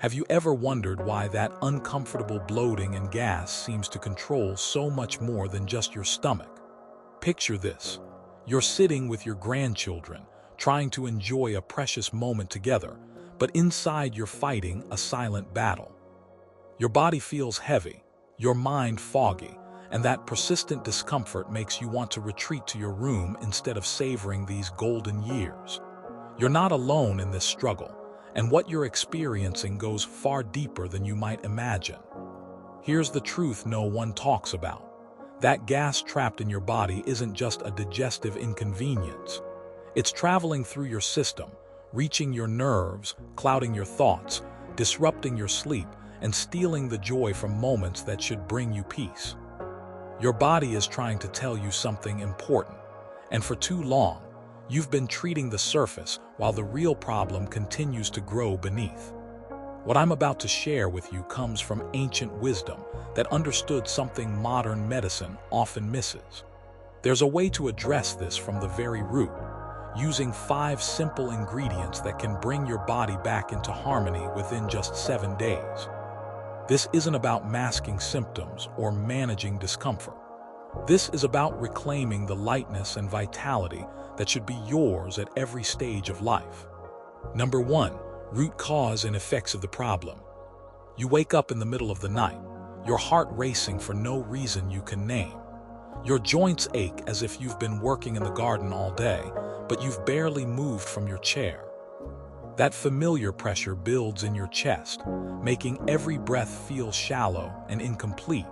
Have you ever wondered why that uncomfortable bloating and gas seems to control so much more than just your stomach? Picture this. You're sitting with your grandchildren, trying to enjoy a precious moment together, but inside you're fighting a silent battle. Your body feels heavy, your mind foggy, and that persistent discomfort makes you want to retreat to your room instead of savoring these golden years. You're not alone in this struggle, and what you're experiencing goes far deeper than you might imagine. Here's the truth no one talks about. That gas trapped in your body isn't just a digestive inconvenience. It's traveling through your system, reaching your nerves, clouding your thoughts, disrupting your sleep, and stealing the joy from moments that should bring you peace. Your body is trying to tell you something important, and for too long, you've been treating the surface while the real problem continues to grow beneath. What I'm about to share with you comes from ancient wisdom that understood something modern medicine often misses. There's a way to address this from the very root, using 5 simple ingredients that can bring your body back into harmony within just 7 days. This isn't about masking symptoms or managing discomfort. This is about reclaiming the lightness and vitality that should be yours at every stage of life. Number 1. Root cause and effects of the problem. You wake up in the middle of the night, your heart racing for no reason you can name. Your joints ache as if you've been working in the garden all day, but you've barely moved from your chair. That familiar pressure builds in your chest, making every breath feel shallow and incomplete.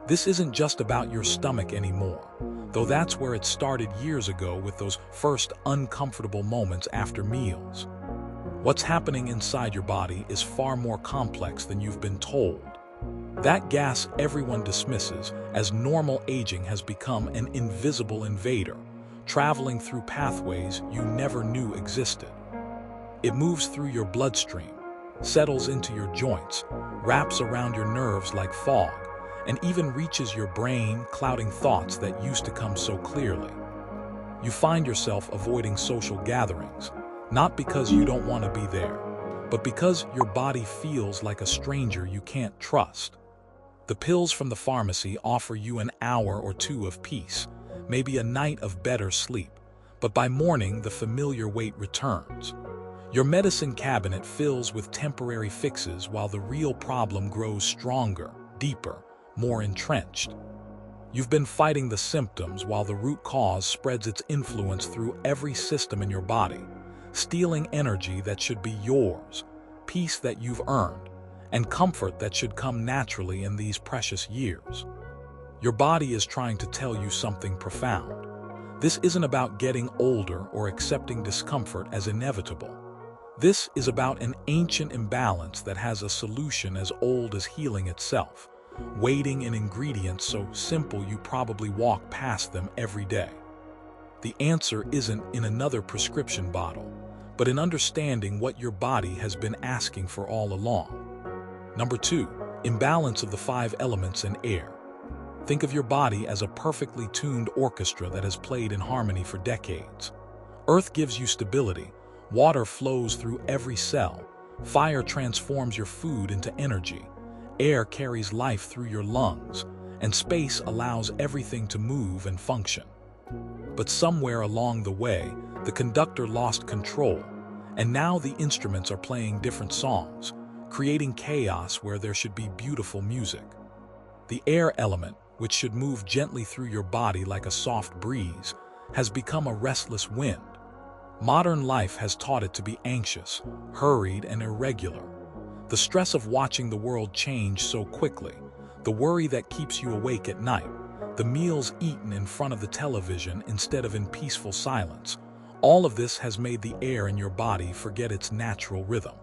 This isn't just about your stomach anymore, though that's where it started years ago with those first uncomfortable moments after meals. What's happening inside your body is far more complex than you've been told. That gas everyone dismisses as normal aging has become an invisible invader, traveling through pathways you never knew existed. It moves through your bloodstream, settles into your joints, wraps around your nerves like fog, and even reaches your brain, clouding thoughts that used to come so clearly. You find yourself avoiding social gatherings, not because you don't want to be there, but because your body feels like a stranger you can't trust. The pills from the pharmacy offer you an hour or two of peace, maybe a night of better sleep, but by morning the familiar weight returns. Your medicine cabinet fills with temporary fixes while the real problem grows stronger, deeper, more entrenched. You've been fighting the symptoms while the root cause spreads its influence through every system in your body, stealing energy that should be yours, peace that you've earned, and comfort that should come naturally in these precious years. Your body is trying to tell you something profound. This isn't about getting older or accepting discomfort as inevitable. This is about an ancient imbalance that has a solution as old as healing itself, waiting in ingredients so simple you probably walk past them every day. The answer isn't in another prescription bottle, but in understanding what your body has been asking for all along. Number 2, imbalance of the 5 elements in air. Think of your body as a perfectly tuned orchestra that has played in harmony for decades. Earth gives you stability, water flows through every cell, fire transforms your food into energy, air carries life through your lungs, and space allows everything to move and function. But somewhere along the way, the conductor lost control, and now the instruments are playing different songs, creating chaos where there should be beautiful music. The air element, which should move gently through your body like a soft breeze, has become a restless wind. Modern life has taught it to be anxious, hurried, and irregular. The stress of watching the world change so quickly, the worry that keeps you awake at night, the meals eaten in front of the television instead of in peaceful silence, all of this has made the air in your body forget its natural rhythm.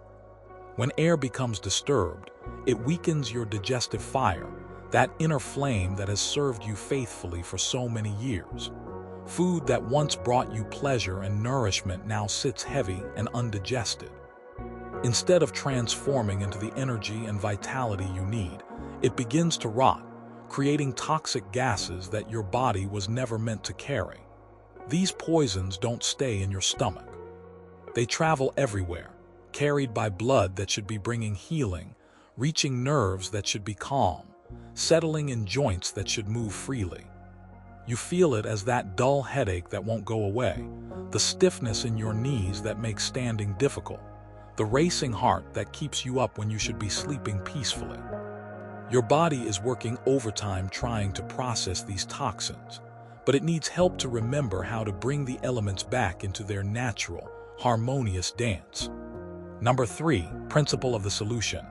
When air becomes disturbed, it weakens your digestive fire, that inner flame that has served you faithfully for so many years. Food that once brought you pleasure and nourishment now sits heavy and undigested. Instead of transforming into the energy and vitality you need, it begins to rot, creating toxic gases that your body was never meant to carry. These poisons don't stay in your stomach. They travel everywhere, carried by blood that should be bringing healing, reaching nerves that should be calm, settling in joints that should move freely. You feel it as that dull headache that won't go away, the stiffness in your knees that makes standing difficult, the racing heart that keeps you up when you should be sleeping peacefully. Your body is working overtime trying to process these toxins, but it needs help to remember how to bring the elements back into their natural, harmonious dance. Number 3, principle of the solution.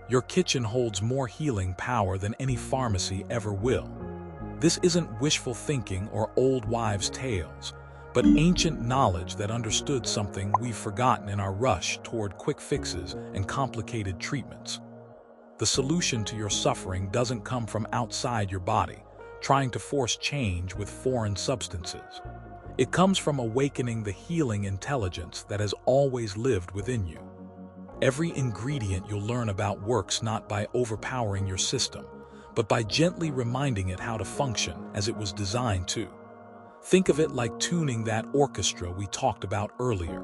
Your kitchen holds more healing power than any pharmacy ever will. This isn't wishful thinking or old wives' tales, but ancient knowledge that understood something we've forgotten in our rush toward quick fixes and complicated treatments. The solution to your suffering doesn't come from outside your body, trying to force change with foreign substances. It comes from awakening the healing intelligence that has always lived within you. Every ingredient you'll learn about works not by overpowering your system, but by gently reminding it how to function as it was designed to. Think of it like tuning that orchestra we talked about earlier.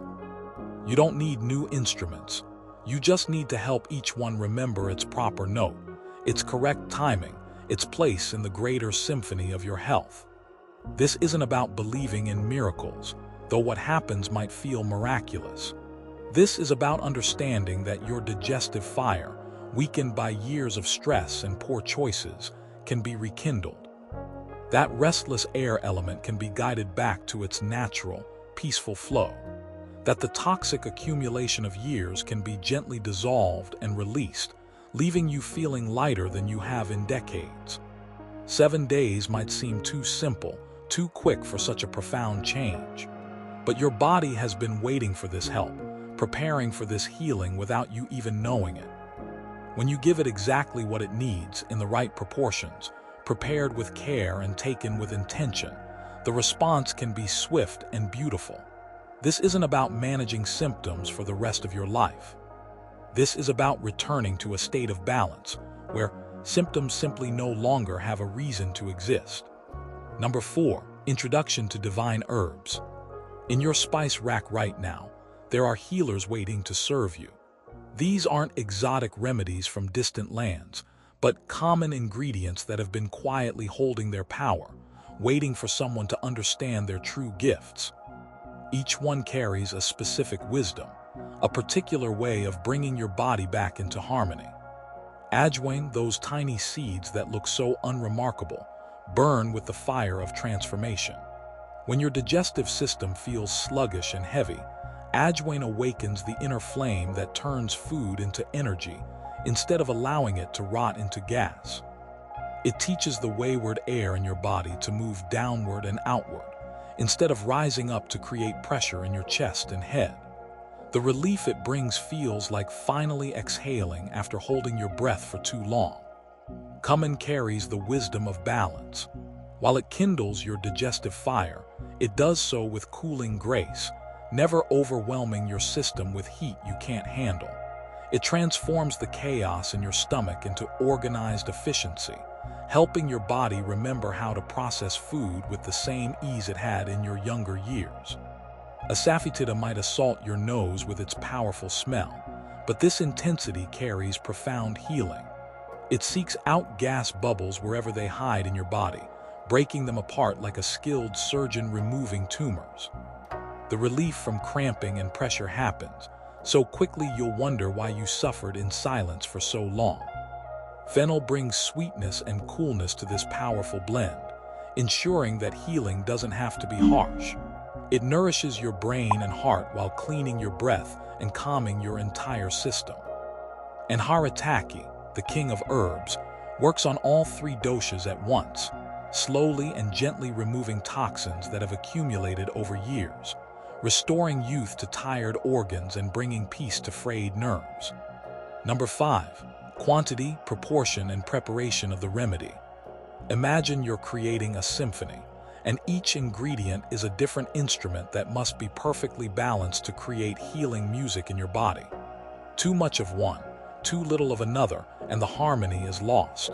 You don't need new instruments. You just need to help each one remember its proper note, its correct timing, its place in the greater symphony of your health. This isn't about believing in miracles, though what happens might feel miraculous. This is about understanding that your digestive fire, weakened by years of stress and poor choices, can be rekindled. That restless air element can be guided back to its natural, peaceful flow. That the toxic accumulation of years can be gently dissolved and released, leaving you feeling lighter than you have in decades. 7 days might seem too simple, too quick for such a profound change. But your body has been waiting for this help, preparing for this healing without you even knowing it. When you give it exactly what it needs in the right proportions, prepared with care and taken with intention, the response can be swift and beautiful. This isn't about managing symptoms for the rest of your life. This is about returning to a state of balance, where symptoms simply no longer have a reason to exist. Number 4, introduction to divine herbs. In your spice rack right now, there are healers waiting to serve you. These aren't exotic remedies from distant lands, but common ingredients that have been quietly holding their power, waiting for someone to understand their true gifts. Each one carries a specific wisdom, a particular way of bringing your body back into harmony. Ajwain, those tiny seeds that look so unremarkable, burn with the fire of transformation. When your digestive system feels sluggish and heavy, Ajwain awakens the inner flame that turns food into energy instead of allowing it to rot into gas. It teaches the wayward air in your body to move downward and outward, instead of rising up to create pressure in your chest and head. The relief it brings feels like finally exhaling after holding your breath for too long. Cumin carries the wisdom of balance. While it kindles your digestive fire, it does so with cooling grace, never overwhelming your system with heat you can't handle. It transforms the chaos in your stomach into organized efficiency, helping your body remember how to process food with the same ease it had in your younger years. Asafoetida might assault your nose with its powerful smell, but this intensity carries profound healing. It seeks out gas bubbles wherever they hide in your body, breaking them apart like a skilled surgeon removing tumors. The relief from cramping and pressure happens so quickly you'll wonder why you suffered in silence for so long. Fennel brings sweetness and coolness to this powerful blend, ensuring that healing doesn't have to be harsh. It nourishes your brain and heart while cleaning your breath and calming your entire system. And Haritaki, the king of herbs, works on all 3 doshas at once, slowly and gently removing toxins that have accumulated over years, restoring youth to tired organs and bringing peace to frayed nerves. Number 5. Quantity, proportion, and preparation of the remedy. Imagine you're creating a symphony, and each ingredient is a different instrument that must be perfectly balanced to create healing music in your body. Too much of one, too little of another, and the harmony is lost.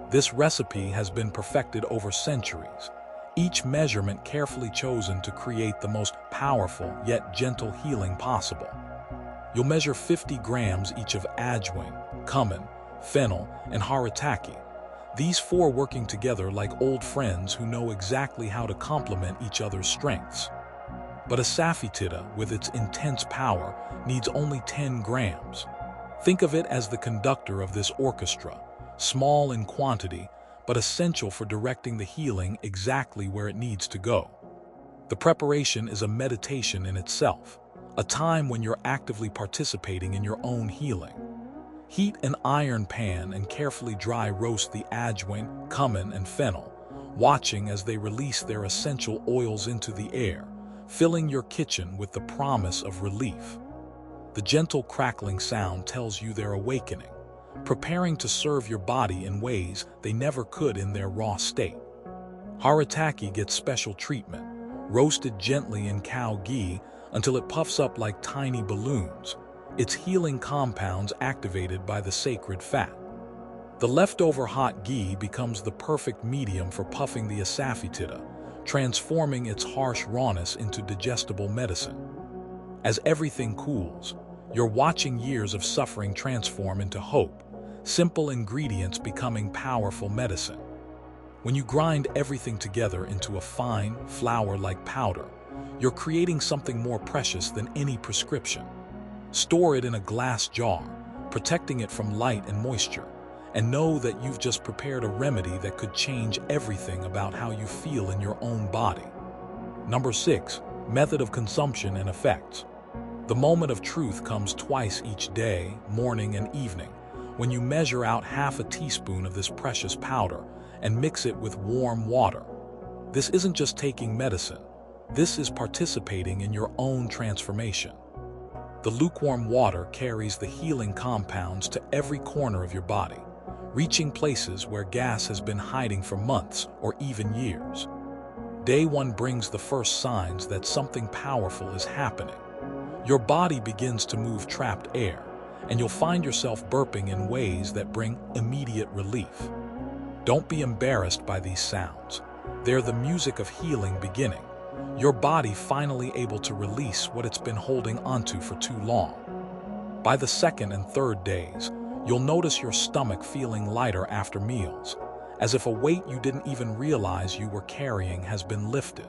This recipe has been perfected over centuries, each measurement carefully chosen to create the most powerful yet gentle healing possible. You'll measure 50 grams each of ajwain, cumin, fennel, and haritaki. These four working together like old friends who know exactly how to complement each other's strengths. But a safetida, with its intense power, needs only 10 grams. Think of it as the conductor of this orchestra, small in quantity, but essential for directing the healing exactly where it needs to go. The preparation is a meditation in itself, a time when you're actively participating in your own healing. Heat an iron pan and carefully dry roast the ajwain, cumin, and fennel, watching as they release their essential oils into the air, filling your kitchen with the promise of relief. The gentle crackling sound tells you they're awakening, preparing to serve your body in ways they never could in their raw state. Haritaki gets special treatment, roasted gently in cow ghee until it puffs up like tiny balloons, its healing compounds activated by the sacred fat. The leftover hot ghee becomes the perfect medium for puffing the asafoetida, transforming its harsh rawness into digestible medicine. As everything cools, you're watching years of suffering transform into hope, simple ingredients becoming powerful medicine. When you grind everything together into a fine, flour-like powder, you're creating something more precious than any prescription. Store it in a glass jar, protecting it from light and moisture, and know that you've just prepared a remedy that could change everything about how you feel in your own body. Number 6. Method of consumption and effects. The moment of truth comes twice each day, morning and evening, when you measure out half a teaspoon of this precious powder and mix it with warm water. This isn't just taking medicine. This is participating in your own transformation. The lukewarm water carries the healing compounds to every corner of your body, reaching places where gas has been hiding for months or even years. Day 1 brings the first signs that something powerful is happening. Your body begins to move trapped air, and you'll find yourself burping in ways that bring immediate relief. Don't be embarrassed by these sounds. They're the music of healing beginning. Your body finally able to release what it's been holding onto for too long. By the second and third days, you'll notice your stomach feeling lighter after meals, as if a weight you didn't even realize you were carrying has been lifted.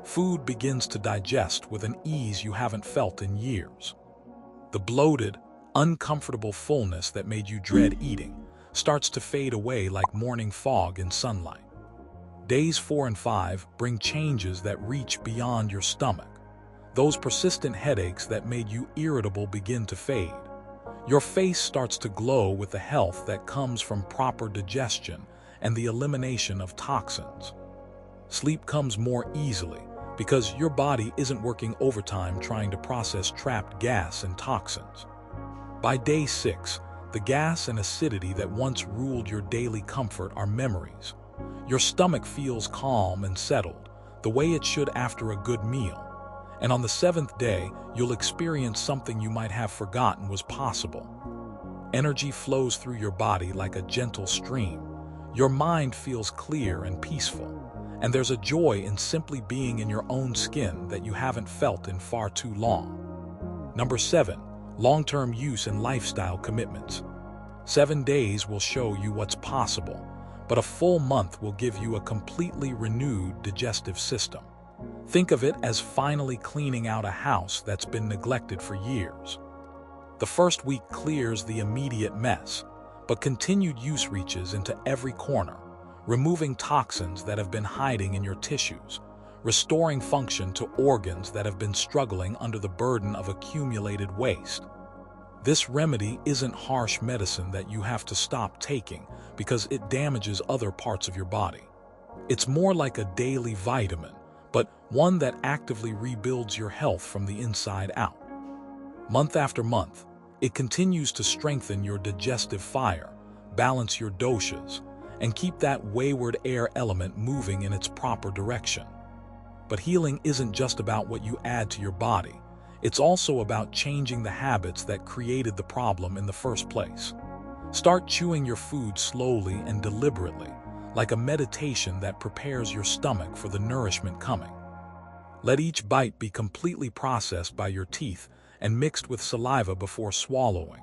Food begins to digest with an ease you haven't felt in years. The bloated, uncomfortable fullness that made you dread eating starts to fade away like morning fog in sunlight. Days 4 and 5 bring changes that reach beyond your stomach. Those persistent headaches that made you irritable begin to fade. Your face starts to glow with the health that comes from proper digestion and the elimination of toxins. Sleep comes more easily because your body isn't working overtime trying to process trapped gas and toxins. By day 6, the gas and acidity that once ruled your daily comfort are memories. Your stomach feels calm and settled, the way it should after a good meal. And on the 7th day, you'll experience something you might have forgotten was possible. Energy flows through your body like a gentle stream. Your mind feels clear and peaceful, and there's a joy in simply being in your own skin that you haven't felt in far too long. Number 7. Long-term use and lifestyle commitments. 7 days will show you what's possible, but a full month will give you a completely renewed digestive system. Think of it as finally cleaning out a house that's been neglected for years. The first week clears the immediate mess, but continued use reaches into every corner, removing toxins that have been hiding in your tissues, restoring function to organs that have been struggling under the burden of accumulated waste. This remedy isn't harsh medicine that you have to stop taking because it damages other parts of your body. It's more like a daily vitamin, but one that actively rebuilds your health from the inside out. Month after month, it continues to strengthen your digestive fire, balance your doshas, and keep that wayward air element moving in its proper direction. But healing isn't just about what you add to your body. It's also about changing the habits that created the problem in the first place. Start chewing your food slowly and deliberately, like a meditation that prepares your stomach for the nourishment coming. Let each bite be completely processed by your teeth and mixed with saliva before swallowing.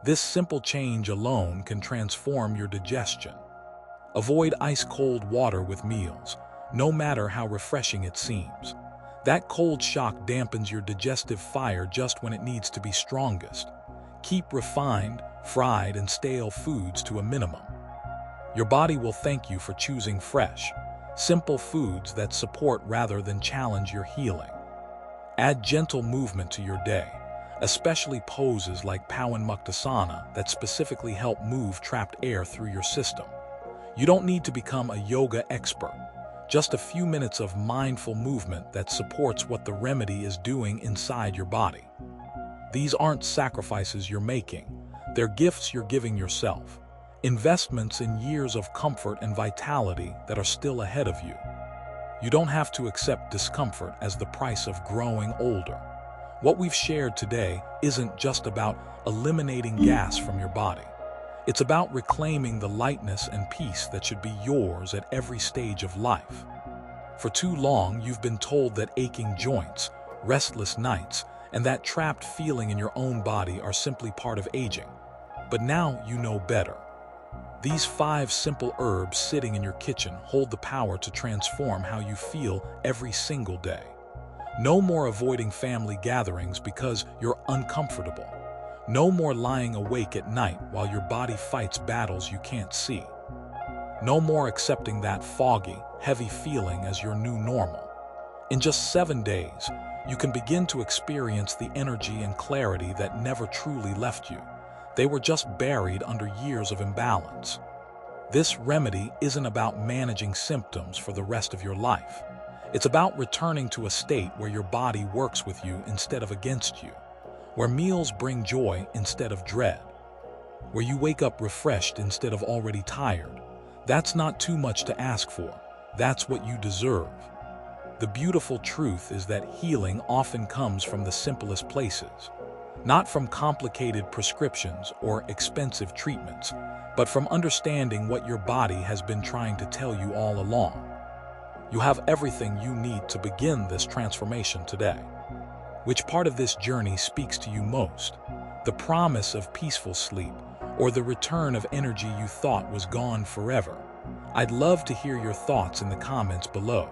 This simple change alone can transform your digestion. Avoid ice-cold water with meals, no matter how refreshing it seems. That cold shock dampens your digestive fire just when it needs to be strongest. Keep refined, fried, and stale foods to a minimum. Your body will thank you for choosing fresh, simple foods that support rather than challenge your healing. Add gentle movement to your day, especially poses like Paramhansa that specifically help move trapped air through your system. You don't need to become a yoga expert. Just a few minutes of mindful movement that supports what the remedy is doing inside your body. These aren't sacrifices you're making. They're gifts you're giving yourself. Investments in years of comfort and vitality that are still ahead of you. You don't have to accept discomfort as the price of growing older. What we've shared today isn't just about eliminating gas from your body. It's about reclaiming the lightness and peace that should be yours at every stage of life. For too long, you've been told that aching joints, restless nights, and that trapped feeling in your own body are simply part of aging. But now you know better. These 5 simple herbs sitting in your kitchen hold the power to transform how you feel every single day. No more avoiding family gatherings because you're uncomfortable. No more lying awake at night while your body fights battles you can't see. No more accepting that foggy, heavy feeling as your new normal. In just 7 days, you can begin to experience the energy and clarity that never truly left you. They were just buried under years of imbalance. This remedy isn't about managing symptoms for the rest of your life. It's about returning to a state where your body works with you instead of against you, where meals bring joy instead of dread, where you wake up refreshed instead of already tired. That's not too much to ask for. That's what you deserve. The beautiful truth is that healing often comes from the simplest places, not from complicated prescriptions or expensive treatments, but from understanding what your body has been trying to tell you all along. You have everything you need to begin this transformation today. Which part of this journey speaks to you most? The promise of peaceful sleep, or the return of energy you thought was gone forever? I'd love to hear your thoughts in the comments below.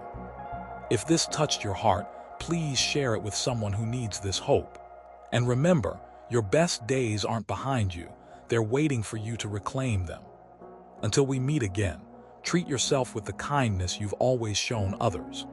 If this touched your heart, please share it with someone who needs this hope. And remember, your best days aren't behind you. They're waiting for you to reclaim them. Until we meet again, treat yourself with the kindness you've always shown others.